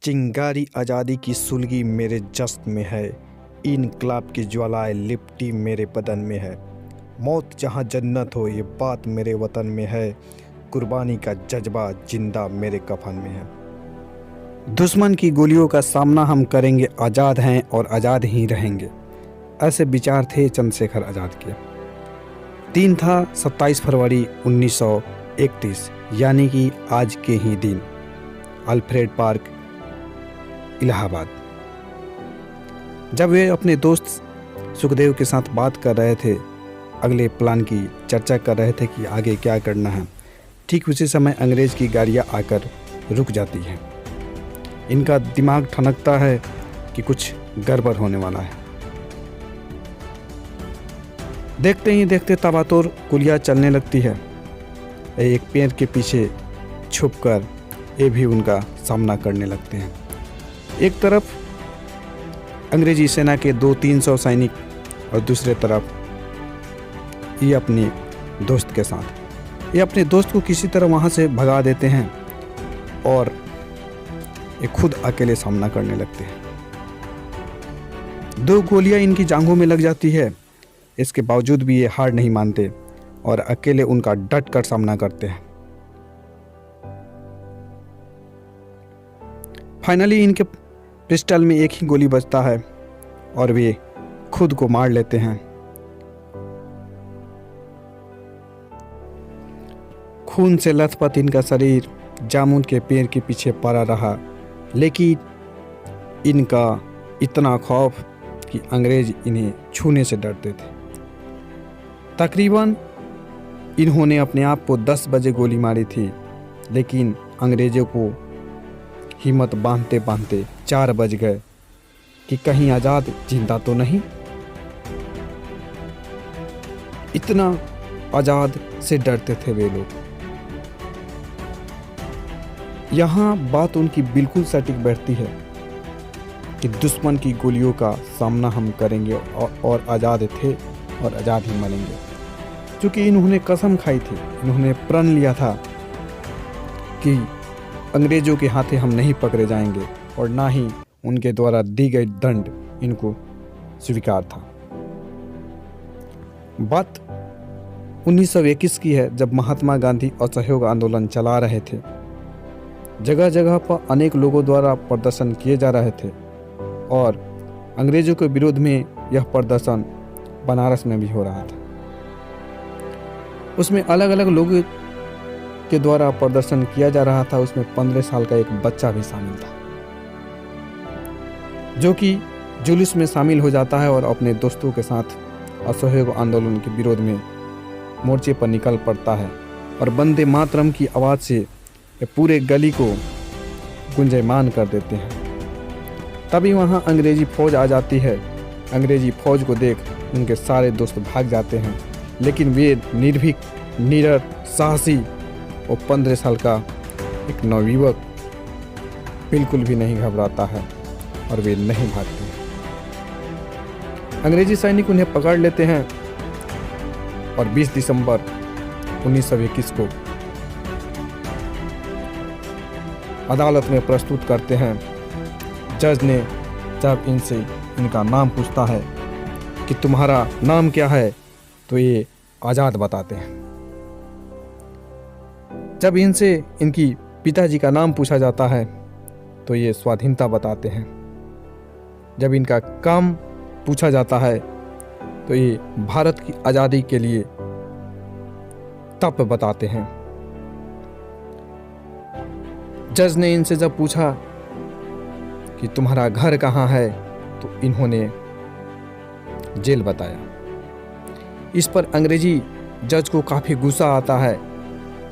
चिंगारी आज़ादी की सुलगी मेरे जस्म में है, इनकलाब की ज्वालाएं लिपटी मेरे बदन में है। मौत जहाँ जन्नत हो ये बात मेरे वतन में है, कुर्बानी का जज्बा जिंदा मेरे कफन में है। दुश्मन की गोलियों का सामना हम करेंगे, आज़ाद हैं और आज़ाद ही रहेंगे। ऐसे विचार थे चंद्रशेखर आज़ाद के। दिन था 27 फरवरी 1931 यानी कि आज के ही दिन, अल्फ्रेड पार्क, इलाहाबाद। जब वे अपने दोस्त सुखदेव के साथ बात कर रहे थे, अगले प्लान की चर्चा कर रहे थे कि आगे क्या करना है, ठीक उसी समय अंग्रेज की गाड़ियां आकर रुक जाती हैं। इनका दिमाग ठनकता है कि कुछ गड़बड़ होने वाला है। देखते ही देखते तबातोर गोलियां चलने लगती है। एक पेड़ के पीछे छुपकर ये भी उनका सामना करने लगते हैं। एक तरफ अंग्रेजी सेना के 200-300 सैनिक और दूसरे तरफ ये अपने दोस्त के साथ, ये अपने दोस्त को किसी तरह वहाँ से भगा देते हैं और ये खुद अकेले सामना करने लगते हैं। 2 गोलियां इनकी जांघों में लग जाती है। इसके बावजूद भी ये हार नहीं मानते और अकेले उनका डट कर सामना करते हैं। फाइनली इनके पिस्टल में एक ही गोली बचता है और वे खुद को मार लेते हैं। खून से लथपथ इनका शरीर जामुन के पेड़ के पीछे पड़ा रहा, लेकिन इनका इतना खौफ कि अंग्रेज इन्हें छूने से डरते थे। तकरीबन इन्होंने अपने आप को 10 बजे गोली मारी थी, लेकिन अंग्रेजों को हिम्मत बांधते बांधते 4 बज गए कि कहीं आज़ाद जिंदा तो नहीं। इतना आज़ाद से डरते थे वे लोग। यहाँ बात उनकी बिल्कुल सटीक बैठती है कि दुश्मन की गोलियों का सामना हम करेंगे और आज़ाद थे और आज़ाद ही मरेंगे। क्योंकि इन्होंने कसम खाई थी, इन्होंने प्रण लिया था कि अंग्रेजों के हाथे हम नहीं पकड़े जाएंगे और ना ही उनके द्वारा दी गई दंड इनको स्वीकार था। बात 1921 की है, जब महात्मा गांधी असहयोग आंदोलन चला रहे थे। जगह जगह पर अनेक लोगों द्वारा प्रदर्शन किए जा रहे थे और अंग्रेजों के विरोध में यह प्रदर्शन बनारस में भी हो रहा था। उसमें अलग अलग लोगों के द्वारा प्रदर्शन किया जा रहा था। उसमें 15 साल का एक बच्चा भी शामिल था, जो कि जुलूस में शामिल हो जाता है और अपने दोस्तों के साथ असहयोग आंदोलन के विरोध में मोर्चे पर निकल पड़ता है और वंदे मातरम की आवाज़ से पूरे गली को गुंजयमान कर देते हैं। तभी वहाँ अंग्रेजी फौज आ जाती है। अंग्रेजी फौज को देख उनके सारे दोस्त भाग जाते हैं, लेकिन वे निर्भीक, निडर, साहसी और 15 साल का एक नवयुवक बिल्कुल भी नहीं घबराता है और वे नहीं भागते। अंग्रेजी सैनिक उन्हें पकड़ लेते हैं और 20 दिसंबर 1921 को अदालत में प्रस्तुत करते हैं। जज ने जब इनसे इनका नाम पूछता है कि तुम्हारा नाम क्या है, तो ये आज़ाद बताते हैं। जब इनसे इनकी पिताजी का नाम पूछा जाता है तो ये स्वाधीनता बताते हैं। जब इनका काम पूछा जाता है तो ये भारत की आज़ादी के लिए तप बताते हैं। जज ने इनसे जब पूछा कि तुम्हारा घर कहाँ है, तो इन्होंने जेल बताया। इस पर अंग्रेजी जज को काफ़ी गुस्सा आता है,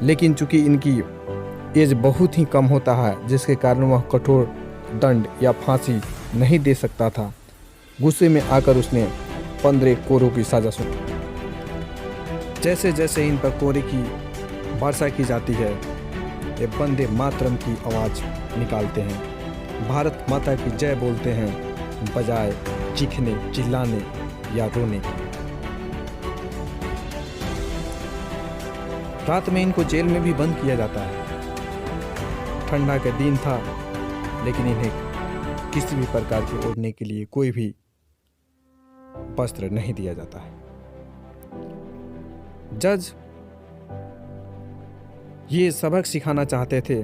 लेकिन चूंकि इनकी एज बहुत ही कम होता है, जिसके कारण वह कठोर दंड या फांसी नहीं दे सकता था, गुस्से में आकर उसने 15 कोरों की सजा सुनाई। जैसे जैसे इन पर कोरे की वर्षा की जाती है, ये वंदे मातरम की आवाज़ निकालते हैं, भारत माता की जय बोलते हैं, बजाय चीखने, चिल्लाने या रोने की। रात में इनको जेल में भी बंद किया जाता है। ठंडा का दिन था लेकिन इन्हें किसी भी प्रकार के ओढ़ने के लिए कोई भी वस्त्र नहीं दिया जाता है। जज ये सबक सिखाना चाहते थे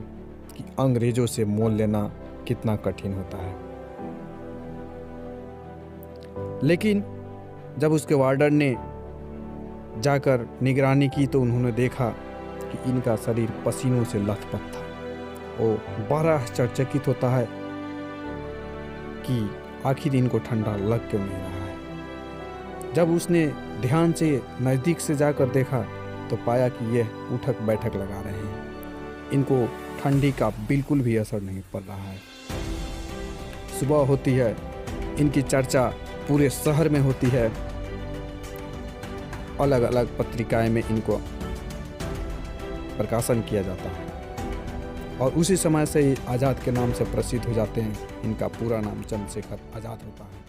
कि अंग्रेजों से मोल लेना कितना कठिन होता है। लेकिन जब उसके वार्डन ने जाकर निगरानी की तो उन्होंने देखा कि इनका शरीर पसीनों से लथपथ था। वो बड़ा आश्चर्यचकित होता है कि आखिर इनको ठंडा लग क्यों नहीं रहा है। जब उसने ध्यान से नज़दीक से जाकर देखा तो पाया कि यह उठक बैठक लगा रहे हैं। इनको ठंडी का बिल्कुल भी असर नहीं पड़ रहा है। सुबह होती है, इनकी चर्चा पूरे शहर में होती है। अलग अलग पत्रिकाएं में इनको प्रकाशन किया जाता है और उसी समय से ही आज़ाद के नाम से प्रसिद्ध हो जाते हैं। इनका पूरा नाम चंद्रशेखर आज़ाद होता है।